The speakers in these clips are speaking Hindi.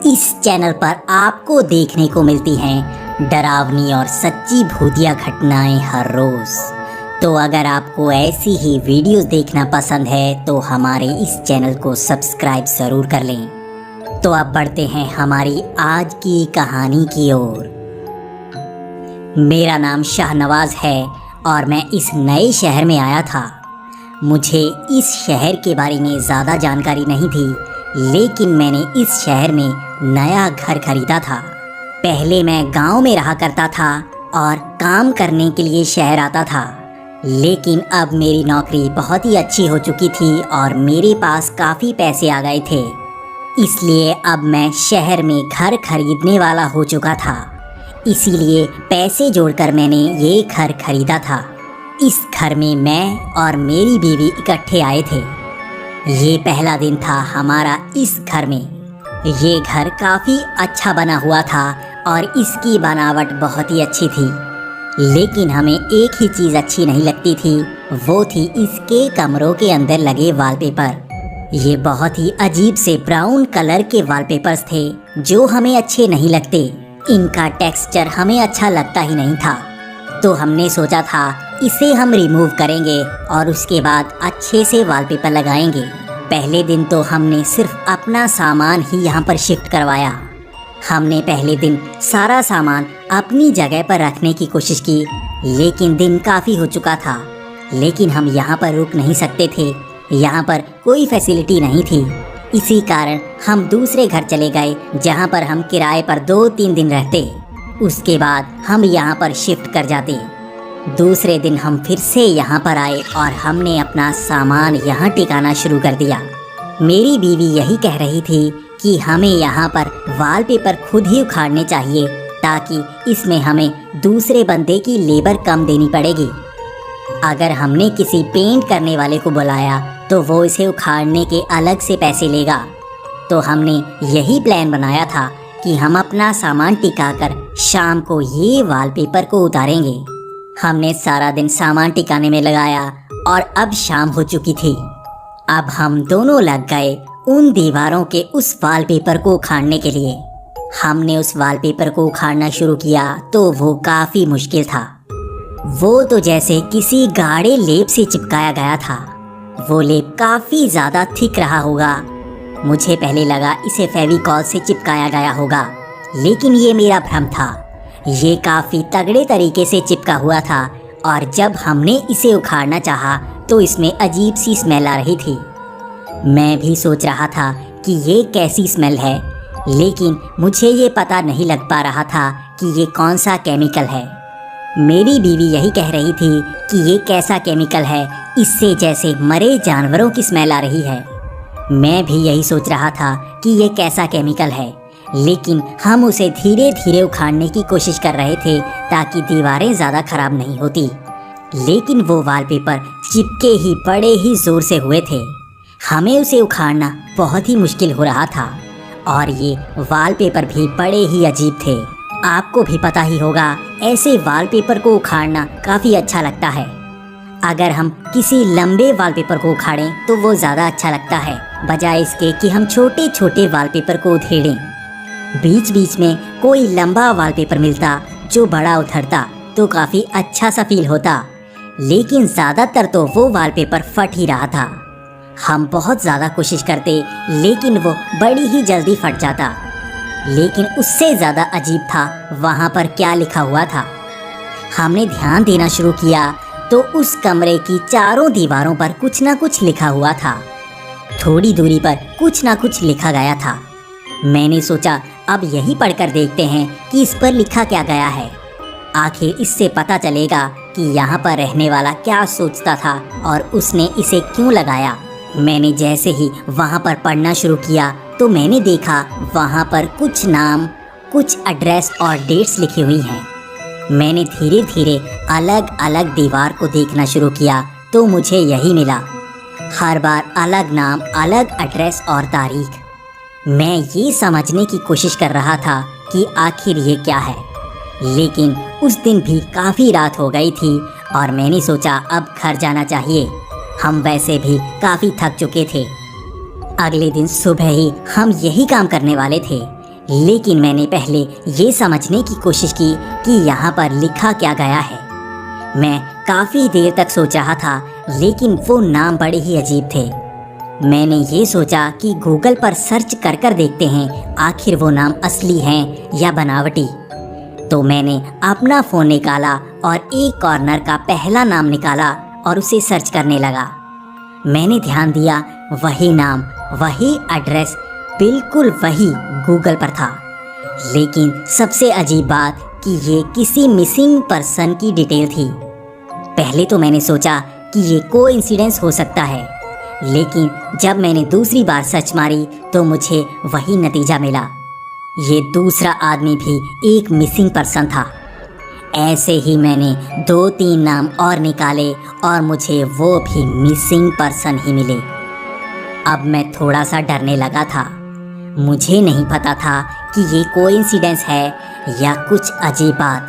इस चैनल पर आपको देखने को मिलती हैं डरावनी और सच्ची भूतिया घटनाएं हर रोज़। तो अगर आपको ऐसी ही वीडियोस देखना पसंद है तो हमारे इस चैनल को सब्सक्राइब ज़रूर कर लें। तो अब बढ़ते हैं हमारी आज की कहानी की ओर। मेरा नाम शाहनवाज़ है और मैं इस नए शहर में आया था। मुझे इस शहर के बारे में ज़्यादा जानकारी नहीं थी, लेकिन मैंने इस शहर में नया घर खरीदा था। पहले मैं गांव में रहा करता था और काम करने के लिए शहर आता था, लेकिन अब मेरी नौकरी बहुत ही अच्छी हो चुकी थी और मेरे पास काफ़ी पैसे आ गए थे। इसलिए अब मैं शहर में घर खरीदने वाला हो चुका था। इसीलिए पैसे जोड़कर मैंने ये घर खरीदा था। इस घर में मैं और मेरी बीवी इकट्ठे आए थे। ये पहला दिन था हमारा इस घर में। ये घर काफ़ी अच्छा बना हुआ था और इसकी बनावट बहुत ही अच्छी थी, लेकिन हमें एक ही चीज़ अच्छी नहीं लगती थी, वो थी इसके कमरों के अंदर लगे वॉलपेपर। ये बहुत ही अजीब से ब्राउन कलर के वॉलपेपर्स थे जो हमें अच्छे नहीं लगते। इनका टेक्सचर हमें अच्छा लगता ही नहीं था, तो हमने सोचा था इसे हम रिमूव करेंगे और उसके बाद अच्छे से वॉलपेपर लगाएंगे। पहले दिन तो हमने सिर्फ अपना सामान ही यहाँ पर शिफ्ट करवाया। हमने पहले दिन सारा सामान अपनी जगह पर रखने की कोशिश की, लेकिन दिन काफ़ी हो चुका था। लेकिन हम यहाँ पर रुक नहीं सकते थे, यहाँ पर कोई फैसिलिटी नहीं थी। इसी कारण हम दूसरे घर चले गए जहाँ पर हम किराए पर 2-3 दिन रहते। उसके बाद हम यहाँ पर शिफ्ट कर जाते। दूसरे दिन हम फिर से यहाँ पर आए और हमने अपना सामान यहाँ टिकाना शुरू कर दिया। मेरी बीवी यही कह रही थी कि हमें यहाँ पर वॉलपेपर खुद ही उखाड़ने चाहिए, ताकि इसमें हमें दूसरे बंदे की लेबर कम देनी पड़ेगी। अगर हमने किसी पेंट करने वाले को बुलाया तो वो इसे उखाड़ने के अलग से पैसे लेगा। तो हमने यही प्लान बनाया था कि हम अपना सामान टिकाकर शाम को ये वॉलपेपर को उतारेंगे। हमने सारा दिन सामान टिकाने में लगाया और अब शाम हो चुकी थी। अब हम दोनों लग गए उन दीवारों के उस वॉलपेपर को उखाड़ने के लिए। हमने उस वॉलपेपर को उखाड़ना शुरू किया तो वो काफ़ी मुश्किल था। वो तो जैसे किसी गाढ़े लेप से चिपकाया गया था। वो लेप काफ़ी ज़्यादा थिक रहा होगा। मुझे पहले लगा इसे फेविकॉल से चिपकाया गया होगा, लेकिन ये मेरा भ्रम था। ये काफ़ी तगड़े तरीके से चिपका हुआ था और जब हमने इसे उखाड़ना चाहा तो इसमें अजीब सी स्मेल आ रही थी। मैं भी सोच रहा था कि ये कैसी स्मेल है, लेकिन मुझे ये पता नहीं लग पा रहा था कि ये कौन सा केमिकल है। मेरी बीवी यही कह रही थी कि ये कैसा केमिकल है, इससे जैसे मरे जानवरों की स्मेल आ रही है। मैं भी यही सोच रहा था कि ये कैसा केमिकल है, लेकिन हम उसे धीरे धीरे उखाड़ने की कोशिश कर रहे थे ताकि दीवारें ज़्यादा ख़राब नहीं होती। लेकिन वो वॉलपेपर चिपके ही बड़े ही ज़ोर से हुए थे। हमें उसे उखाड़ना बहुत ही मुश्किल हो रहा था और ये वॉलपेपर भी बड़े ही अजीब थे। आपको भी पता ही होगा, ऐसे वॉलपेपर को उखाड़ना काफ़ी अच्छा लगता है। अगर हम किसी लंबे वॉलपेपर को उखाड़ें तो वो ज़्यादा अच्छा लगता है, बजाय इसके कि हम छोटे छोटे वॉलपेपर को उधेड़ें। बीच बीच में कोई लंबा वॉलपेपर मिलता जो बड़ा उधड़ता तो काफ़ी अच्छा सा फील होता, लेकिन ज़्यादातर तो वो वॉलपेपर फट ही रहा था। हम बहुत ज़्यादा कोशिश करते, लेकिन वो बड़ी ही जल्दी फट जाता। लेकिन उससे ज़्यादा अजीब था वहाँ पर क्या लिखा हुआ था। हमने ध्यान देना शुरू किया तो उस कमरे की चारों दीवारों पर कुछ ना कुछ लिखा हुआ था। थोड़ी दूरी पर कुछ ना कुछ लिखा गया था। मैंने सोचा अब यही पढ़कर देखते हैं कि इस पर लिखा क्या गया है। आखिर इससे पता चलेगा कि यहाँ पर रहने वाला क्या सोचता था और उसने इसे क्यों लगाया। मैंने जैसे ही वहाँ पर पढ़ना शुरू किया तो मैंने देखा वहाँ पर कुछ नाम, कुछ एड्रेस और डेट्स लिखी हुई हैं। मैंने धीरे धीरे अलग अलग दीवार को देखना शुरू किया तो मुझे यही मिला। हर बार अलग नाम, अलग एड्रेस और तारीख। मैं ये समझने की कोशिश कर रहा था कि आखिर ये क्या है, लेकिन उस दिन भी काफ़ी रात हो गई थी और मैंने सोचा अब घर जाना चाहिए। हम वैसे भी काफ़ी थक चुके थे। अगले दिन सुबह ही हम यही काम करने वाले थे, लेकिन मैंने पहले ये समझने की कोशिश की कि यहाँ पर लिखा क्या गया है। मैं काफ़ी देर तक सोच रहा था, लेकिन वो नाम बड़े ही अजीब थे। मैंने ये सोचा कि गूगल पर सर्च कर देखते हैं आखिर वो नाम असली हैं या बनावटी। तो मैंने अपना फ़ोन निकाला और एक कॉर्नर का पहला नाम निकाला और उसे सर्च करने लगा। मैंने ध्यान दिया, वही नाम, वही एड्रेस, बिल्कुल वही गूगल पर था। लेकिन सबसे अजीब बात कि ये किसी मिसिंग पर्सन की डिटेल थी। पहले तो मैंने सोचा कि ये कोइंसिडेंस हो सकता है, लेकिन जब मैंने दूसरी बार सर्च मारी तो मुझे वही नतीजा मिला। ये दूसरा आदमी भी एक मिसिंग पर्सन था। ऐसे ही मैंने 2-3 नाम और निकाले और मुझे वो भी मिसिंग पर्सन ही मिले। अब मैं थोड़ा सा डरने लगा था। मुझे नहीं पता था कि ये कोइंसिडेंस है या कुछ अजीब बात।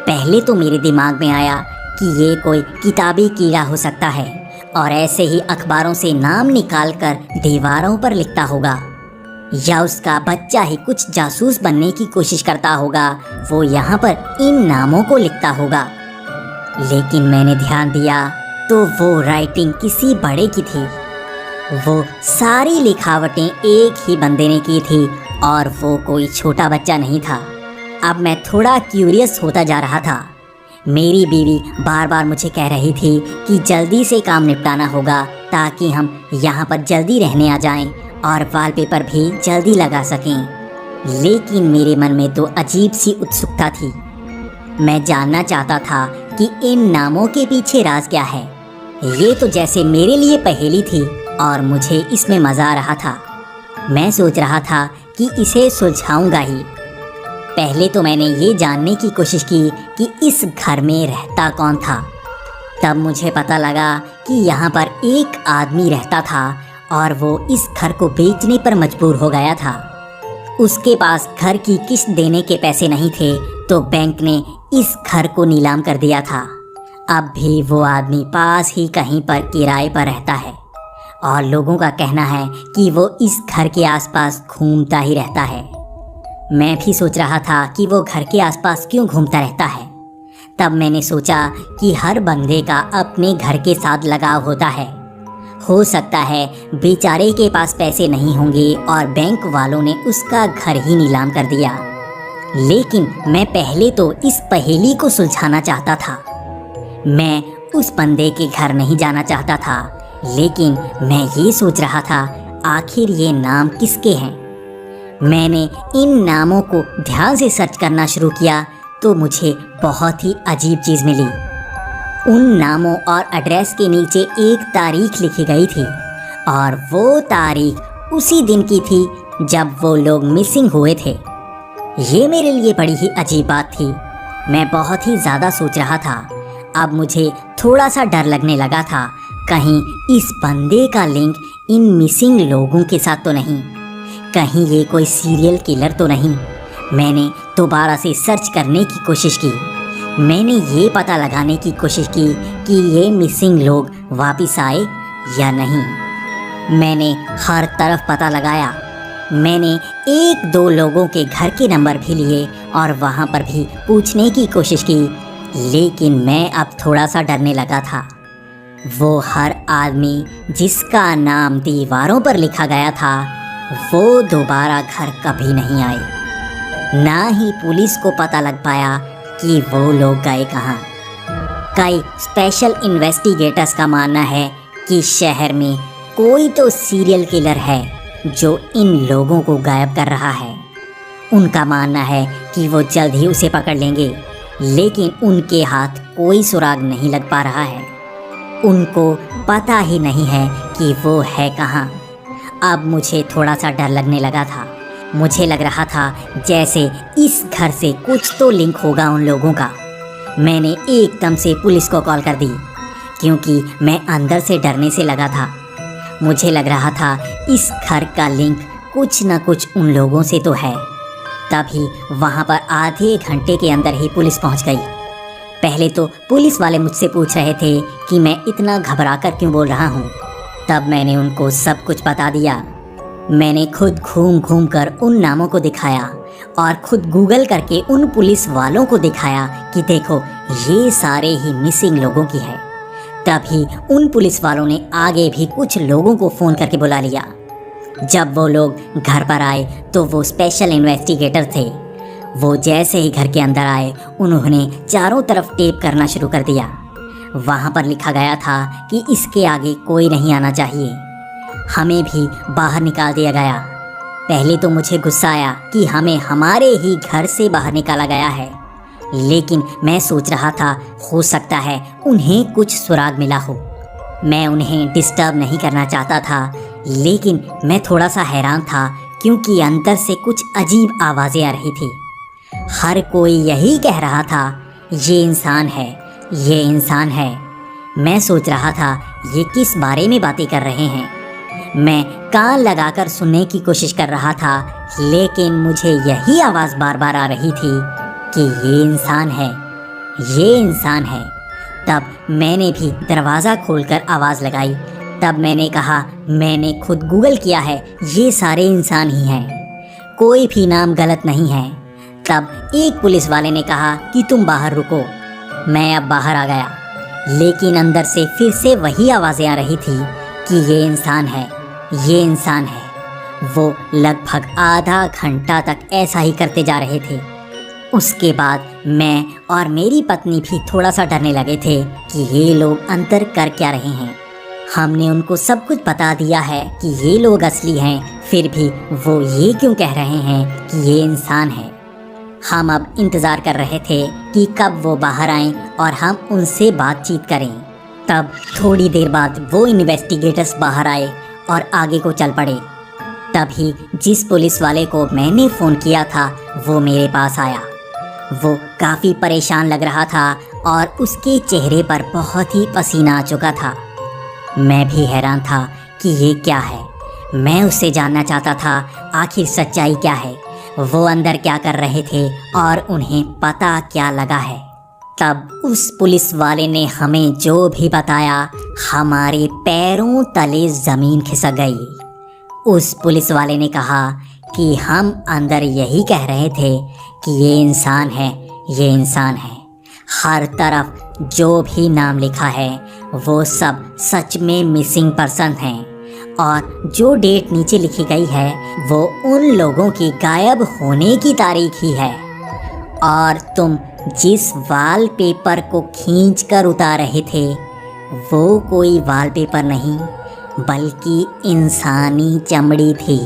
पहले तो मेरे दिमाग में आया कि ये कोई किताबी कीड़ा हो सकता है और ऐसे ही अखबारों से नाम निकालकर दीवारों पर लिखता होगा, या उसका बच्चा ही कुछ जासूस बनने की कोशिश करता होगा, वो यहाँ पर इन नामों को लिखता होगा। लेकिन मैंने ध्यान दिया तो वो राइटिंग किसी बड़े की थी। वो सारी लिखावटें एक ही बंदे ने की थी और वो कोई छोटा बच्चा नहीं था। अब मैं थोड़ा क्यूरियस होता जा रहा था। मेरी बीवी बार बार मुझे कह रही थी कि जल्दी से काम निपटाना होगा ताकि हम यहाँ पर जल्दी रहने आ जाएं और वॉलपेपर भी जल्दी लगा सकें। लेकिन मेरे मन में तो अजीब सी उत्सुकता थी। मैं जानना चाहता था कि इन नामों के पीछे राज क्या है। ये तो जैसे मेरे लिए पहेली थी और मुझे इसमें मज़ा आ रहा था। मैं सोच रहा था कि इसे सुलझाऊंगा ही। पहले तो मैंने ये जानने की कोशिश की कि इस घर में रहता कौन था। तब मुझे पता लगा कि यहाँ पर एक आदमी रहता था और वो इस घर को बेचने पर मजबूर हो गया था। उसके पास घर की किस्त देने के पैसे नहीं थे, तो बैंक ने इस घर को नीलाम कर दिया था। अब भी वो आदमी पास ही कहीं पर किराए पर रहता है और लोगों का कहना है कि वो इस घर के आसपास घूमता ही रहता है। मैं भी सोच रहा था कि वो घर के आसपास क्यों घूमता रहता है। तब मैंने सोचा कि हर बंदे का अपने घर के साथ लगाव होता है। हो सकता है बेचारे के पास पैसे नहीं होंगे और बैंक वालों ने उसका घर ही नीलाम कर दिया। लेकिन मैं पहले तो इस पहेली को सुलझाना चाहता था। मैं उस बंदे के घर नहीं जाना चाहता था, लेकिन मैं ये सोच रहा था आखिर ये नाम किसके हैं। मैंने इन नामों को ध्यान से सर्च करना शुरू किया तो मुझे बहुत ही अजीब चीज़ मिली। उन नामों और एड्रेस के नीचे एक तारीख लिखी गई थी और वो तारीख उसी दिन की थी जब वो लोग मिसिंग हुए थे। ये मेरे लिए बड़ी ही अजीब बात थी। मैं बहुत ही ज़्यादा सोच रहा था। अब मुझे थोड़ा सा डर लगने लगा था, कहीं इस बंदे का लिंक इन मिसिंग लोगों के साथ तो नहीं, कहीं ये कोई सीरियल किलर तो नहीं। मैंने दोबारा से सर्च करने की कोशिश की। मैंने ये पता लगाने की कोशिश की कि ये मिसिंग लोग वापस आए या नहीं। मैंने हर तरफ पता लगाया। मैंने 1-2 लोगों के घर के नंबर भी लिए और वहाँ पर भी पूछने की कोशिश की, लेकिन मैं अब थोड़ा सा डरने लगा था। वो हर आदमी जिसका नाम दीवारों पर लिखा गया था, वो दोबारा घर कभी नहीं आए। ना ही पुलिस को पता लग पाया कि वो लोग गए कहाँ। कई स्पेशल इन्वेस्टिगेटर्स का मानना है कि शहर में कोई तो सीरियल किलर है जो इन लोगों को गायब कर रहा है। उनका मानना है कि वो जल्द ही उसे पकड़ लेंगे, लेकिन उनके हाथ कोई सुराग नहीं लग पा रहा है। उनको पता ही नहीं है कि वो है कहाँ। अब मुझे थोड़ा सा डर लगने लगा था। मुझे लग रहा था जैसे इस घर से कुछ तो लिंक होगा उन लोगों का। मैंने एकदम से पुलिस को कॉल कर दी, क्योंकि मैं अंदर से डरने से लगा था। मुझे लग रहा था इस घर का लिंक कुछ न कुछ उन लोगों से तो है। तभी वहाँ पर आधे घंटे के अंदर ही पुलिस पहुँच गई। पहले तो पुलिस वाले मुझसे पूछ रहे थे कि मैं इतना घबरा कर क्यों बोल रहा हूँ। तब मैंने उनको सब कुछ बता दिया। मैंने खुद घूम घूम कर उन नामों को दिखाया और खुद गूगल करके उन पुलिस वालों को दिखाया कि देखो ये सारे ही मिसिंग लोगों की है। तभी उन पुलिस वालों ने आगे भी कुछ लोगों को फ़ोन करके बुला लिया। जब वो लोग घर पर आए तो वो स्पेशल इन्वेस्टिगेटर थे। वो जैसे ही घर के अंदर आए उन्होंने चारों तरफ टेप करना शुरू कर दिया। वहाँ पर लिखा गया था कि इसके आगे कोई नहीं आना चाहिए। हमें भी बाहर निकाल दिया गया। पहले तो मुझे गुस्सा आया कि हमें हमारे ही घर से बाहर निकाला गया है, लेकिन मैं सोच रहा था हो सकता है उन्हें कुछ सुराग मिला हो। मैं उन्हें डिस्टर्ब नहीं करना चाहता था, लेकिन मैं थोड़ा सा हैरान था क्योंकि अंदर से कुछ अजीब आवाज़ें आ रही थी। हर कोई यही कह रहा था ये इंसान है, ये इंसान है। मैं सोच रहा था ये किस बारे में बातें कर रहे हैं। मैं कान लगाकर सुनने की कोशिश कर रहा था, लेकिन मुझे यही आवाज़ बार बार आ रही थी कि ये इंसान है, ये इंसान है। तब मैंने भी दरवाज़ा खोलकर आवाज़ लगाई। तब मैंने कहा मैंने खुद गूगल किया है, ये सारे इंसान ही हैं, कोई भी नाम गलत नहीं है। तब एक पुलिस वाले ने कहा कि तुम बाहर रुको। मैं अब बाहर आ गया, लेकिन अंदर से फिर से वही आवाज़ें आ रही थी कि ये इंसान है, ये इंसान है। वो लगभग आधा घंटा तक ऐसा ही करते जा रहे थे। उसके बाद मैं और मेरी पत्नी भी थोड़ा सा डरने लगे थे कि ये लोग अंदर कर क्या रहे हैं। हमने उनको सब कुछ बता दिया है कि ये लोग असली हैं, फिर भी वो ये क्यों कह रहे हैं कि ये इंसान है। हम अब इंतज़ार कर रहे थे कि कब वो बाहर आएं और हम उनसे बातचीत करें। तब थोड़ी देर बाद वो इन्वेस्टिगेटर्स बाहर आए और आगे को चल पड़े। तभी जिस पुलिस वाले को मैंने फ़ोन किया था वो मेरे पास आया। वो काफ़ी परेशान लग रहा था और उसके चेहरे पर बहुत ही पसीना आ चुका था। मैं भी हैरान था कि ये क्या है। मैं उससे जानना चाहता था आखिर सच्चाई क्या है, वो अंदर क्या कर रहे थे और उन्हें पता क्या लगा है। तब उस पुलिस वाले ने हमें जो भी बताया, हमारे पैरों तले ज़मीन खिसक गई। उस पुलिस वाले ने कहा कि हम अंदर यही कह रहे थे कि ये इंसान है, ये इंसान है। हर तरफ जो भी नाम लिखा है वो सब सच में मिसिंग पर्सन हैं, और जो डेट नीचे लिखी गई है वो उन लोगों की गायब होने की तारीख ही है। और तुम जिस वॉलपेपर को खींच कर उतार रहे थे वो कोई वॉलपेपर नहीं बल्कि इंसानी चमड़ी थी।